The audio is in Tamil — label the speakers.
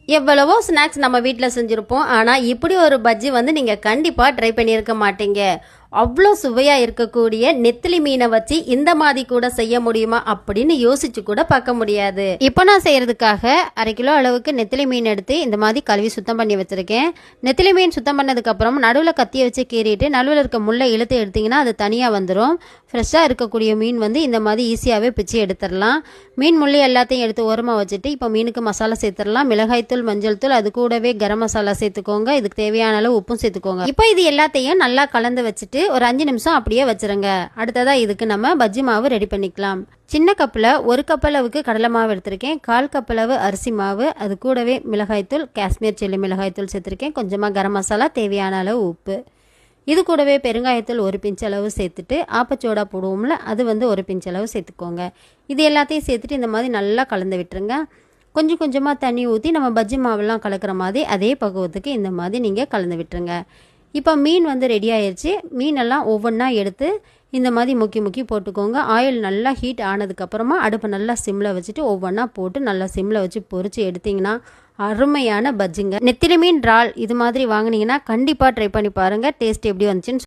Speaker 1: எவ்வளவோ ஸ்நாக்ஸ் நம்ம வீட்டில் செஞ்சுருப்போம், ஆனால் இப்படி ஒரு பஜ்ஜி வந்து நீங்கள் கண்டிப்பாக ட்ரை பண்ணியிருக்க மாட்டீங்க. அவ்வளோ சுவையாக இருக்கக்கூடிய நெத்திலி மீனை வச்சு இந்த மாதிரி கூட செய்ய முடியுமா அப்படின்னு யோசிச்சு கூட பார்க்க முடியாது. இப்போ நான் செய்கிறதுக்காக 1/2 கிலோ அளவுக்கு நெத்திலி மீன் எடுத்து இந்த மாதிரி கழுவி சுத்தம் பண்ணி வச்சுருக்கேன். நெத்திலி மீன் சுத்தம் பண்ணதுக்கப்புறம் நடுவில் கத்தியை வச்சு கீறிட்டு நடுவில் இருக்க முள்ளை இழுத்து எடுத்திங்கன்னா அது தனியாக வந்துடும். ஃப்ரெஷ்ஷாக இருக்கக்கூடிய மீன் வந்து இந்த மாதிரி ஈஸியாகவே பிச்சு எடுத்துடலாம். மீன் முள்ளி எல்லாத்தையும் எடுத்து ஓரமாக வச்சுட்டு இப்போ மீனுக்கு மசாலா சேர்த்துடலாம். மிளகாய்த்தூள், மஞ்சள் தூள், அது கூடவே கரம் மசாலா சேர்த்துக்கோங்க. இதுக்கு தேவையான அளவு உப்பும் சேர்த்துக்கோங்க. இப்போ இது எல்லாத்தையும் நல்லா கலந்து வச்சுட்டு ஒரு 5 நிமிஷம் அப்படியே வச்சுருங்க. அடுத்ததாக இதுக்கு நம்ம பஜ்ஜி மாவு ரெடி பண்ணிக்கலாம். சின்ன கப்பில் 1 கப் அளவுக்கு கடலை மாவு எடுத்திருக்கேன். 1/4 கப் அளவு அரிசி மாவு, அது கூடவே மிளகாய்த்தூள், காஷ்மீர் சில்லி மிளகாய்த்தூள் சேர்த்துருக்கேன். கொஞ்சமாக கரம் மசாலா, தேவையான அளவு உப்பு. இது கூடவே பெருங்காயத்தூள் 1 பிஞ்ச் அளவு சேர்த்துட்டு ஆப்பச்சோடா போடுவோம்ல, அது வந்து 1 பிஞ்ச் அளவு சேர்த்துக்கோங்க. இது எல்லாத்தையும் சேர்த்துட்டு இந்த மாதிரி நல்லா கலந்து விட்டுருங்க. கொஞ்சம் கொஞ்சமாக தண்ணி ஊற்றி நம்ம பஜ்ஜி மாவெல்லாம் கலக்கிற மாதிரி அதே பக்குவத்துக்கு இந்த மாதிரி நீங்கள் கலந்து விட்டுருங்க. இப்போ மீன் வந்து ரெடி ஆயிடுச்சு. மீனெல்லாம் ஒவ்வொன்றா எடுத்து இந்த மாதிரி முக்கி முக்கி போட்டுக்கோங்க. ஆயில் நல்லா ஹீட் ஆனதுக்கப்புறமா அடுப்பை நல்லா சிம்மில் வச்சுட்டு ஒவ்வொன்றா போட்டு நல்லா சிம்மில் வச்சு பொரித்து எடுத்திங்கன்னா அருமையான பஜ்ஜிங்க. நெத்திலி மீன் இறால் இது மாதிரி வாங்கினீங்கன்னா கண்டிப்பாக ட்ரை பண்ணி பாருங்கள். டேஸ்ட் எப்படி வந்துச்சுன்னு